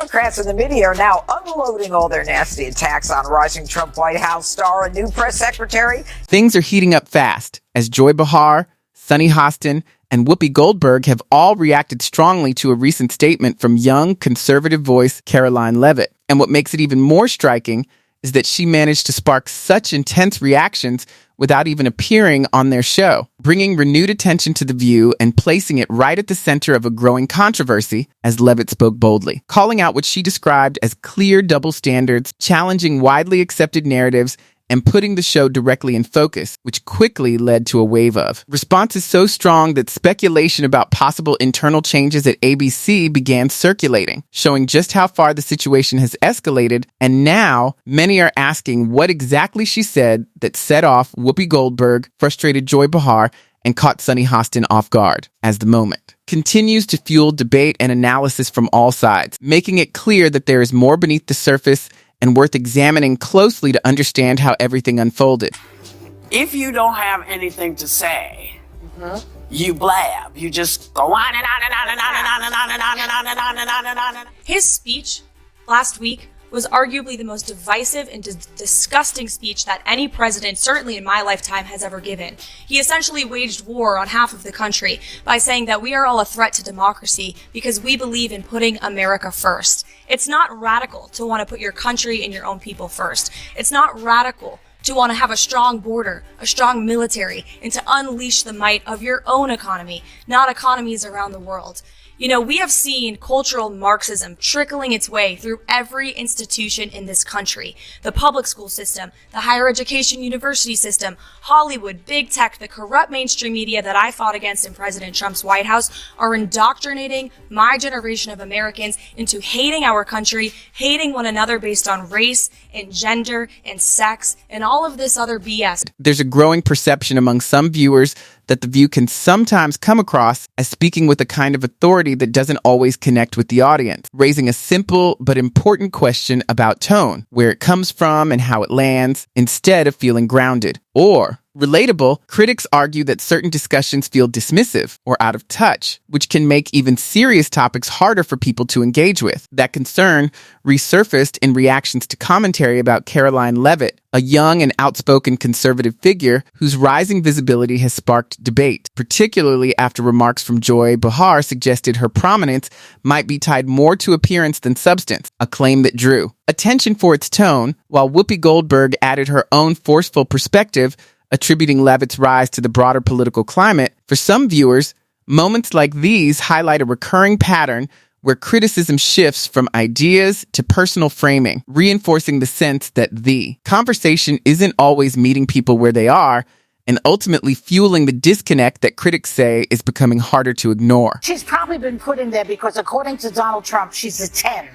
Democrats in the media are now unloading all their nasty attacks on rising Trump White House star and new press secretary. Things are heating up fast as Joy Behar, Sunny Hostin, and Whoopi Goldberg have all reacted strongly to a recent statement from young conservative voice Karoline Leavitt. And what makes it even more striking is that she managed to spark such intense reactions without even appearing on their show, bringing renewed attention to The View and placing it right at the center of a growing controversy as Leavitt spoke boldly, calling out what she described as clear double standards, challenging widely accepted narratives, and putting the show directly in focus, which quickly led to a wave of responses so strong that speculation about possible internal changes at ABC began circulating, showing just how far the situation has escalated. And now many are asking what exactly she said that set off Whoopi Goldberg, frustrated Joy Behar, and caught Sunny Hostin off guard, as the moment continues to fuel debate and analysis from all sides, making it clear that there is more beneath the surface and worth examining closely to understand how everything unfolded. If you don't have anything to say, you blab. You just go on and on and on and on and on and on and on and on and on and on and on and on. His speech last week was arguably the most divisive and disgusting speech that any president, certainly in my lifetime, has ever given. He essentially waged war on half of the country by saying that we are all a threat to democracy because we believe in putting America first. It's not radical to want to put your country and your own people first. It's not radical to want to have a strong border, a strong military, and to unleash the might of your own economy, not economies around the world. You know, we have seen cultural Marxism trickling its way through every institution in this country. The public school system, the higher education university system, Hollywood, big tech, the corrupt mainstream media that I fought against in President Trump's White House are indoctrinating my generation of Americans into hating our country, hating one another based on race and gender and sex and all of this other BS. There's a growing perception among some viewers that The View can sometimes come across as speaking with a kind of authority that doesn't always connect with the audience, raising a simple but important question about tone, where it comes from and how it lands, instead of feeling grounded. Or, relatable, critics argue that certain discussions feel dismissive or out of touch, which can make even serious topics harder for people to engage with. That concern resurfaced in reactions to commentary about Karoline Leavitt, a young and outspoken conservative figure whose rising visibility has sparked debate, particularly after remarks from Joy Behar suggested her prominence might be tied more to appearance than substance, a claim that drew attention for its tone, while Whoopi Goldberg added her own forceful perspective, attributing Leavitt's rise to the broader political climate. For some viewers, moments like these highlight a recurring pattern where criticism shifts from ideas to personal framing, reinforcing the sense that the conversation isn't always meeting people where they are, and ultimately fueling the disconnect that critics say is becoming harder to ignore. She's probably been put in there because, according to Donald Trump, she's a 10.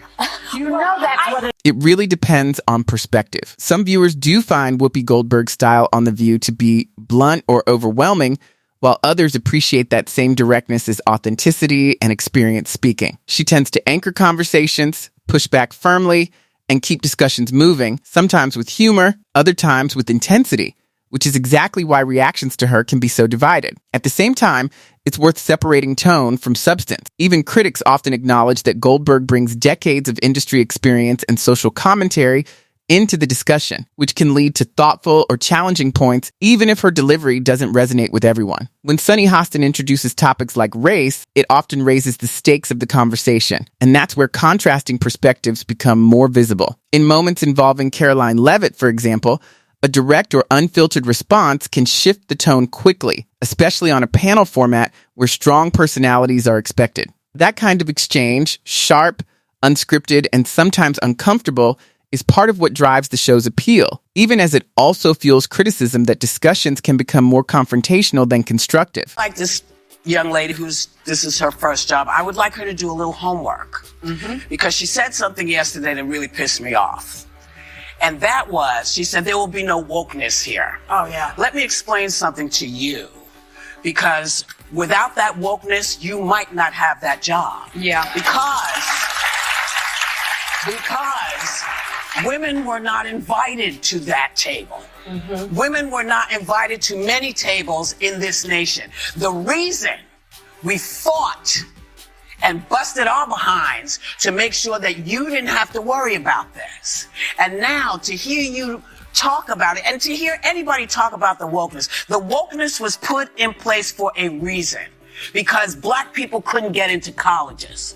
You know that's what it really depends on perspective. Some viewers do find Whoopi Goldberg's style on The View to be blunt or overwhelming, while others appreciate that same directness as authenticity and experience speaking. She tends to anchor conversations, push back firmly, and keep discussions moving, sometimes with humor, other times with intensity, which is exactly why reactions to her can be so divided. At the same time, it's worth separating tone from substance. Even critics often acknowledge that Goldberg brings decades of industry experience and social commentary into the discussion, which can lead to thoughtful or challenging points, even if her delivery doesn't resonate with everyone. When Sunny Hostin introduces topics like race, it often raises the stakes of the conversation, and that's where contrasting perspectives become more visible. In moments involving Karoline Leavitt, for example, a direct or unfiltered response can shift the tone quickly, especially on a panel format where strong personalities are expected. That kind of exchange, sharp, unscripted, and sometimes uncomfortable, is part of what drives the show's appeal, even as it also fuels criticism that discussions can become more confrontational than constructive. Like this young lady this is her first job, I would like her to do a little homework because she said something yesterday that really pissed me off. And that was, she said, there will be no wokeness here. Oh, yeah. Let me explain something to you, because without that wokeness, you might not have that job. Yeah. Because women were not invited to that table. Women were not invited to many tables in this nation. The reason we fought and busted our behinds to make sure that you didn't have to worry about this. And now to hear you talk about it and to hear anybody talk about the wokeness was put in place for a reason, because black people couldn't get into colleges,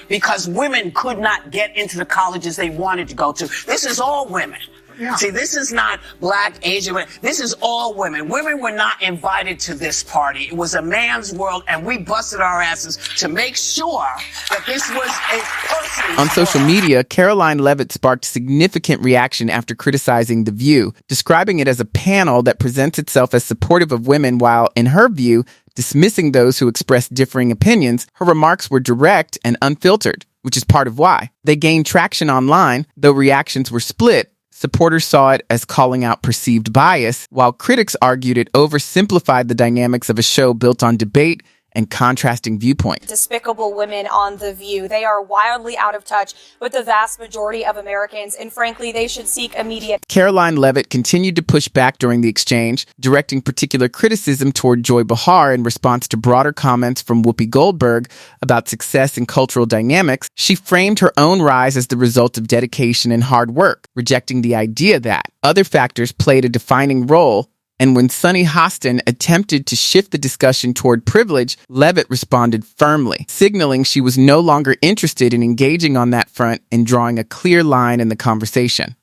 because women could not get into the colleges they wanted to go to. This is all women. Yeah. See, this is not black, Asian women. This is all women. Women were not invited to this party. It was a man's world, and we busted our asses to make sure that this was a person's On social world. media, Karoline Leavitt sparked significant reaction after criticizing The View, describing it as a panel that presents itself as supportive of women while, in her view, dismissing those who express differing opinions. Her remarks were direct and unfiltered, which is part of why they gained traction online. Though reactions were split, supporters saw it as calling out perceived bias, while critics argued it oversimplified the dynamics of a show built on debate and contrasting viewpoints. Despicable women on The View. They are wildly out of touch with the vast majority of Americans, and frankly, they should seek immediate. Karoline Leavitt continued to push back during the exchange, directing particular criticism toward Joy Behar in response to broader comments from Whoopi Goldberg about success and cultural dynamics. She framed her own rise as the result of dedication and hard work, rejecting the idea that other factors played a defining role. And when Sunny Hostin attempted to shift the discussion toward privilege, Leavitt responded firmly, signaling she was no longer interested in engaging on that front and drawing a clear line in the conversation.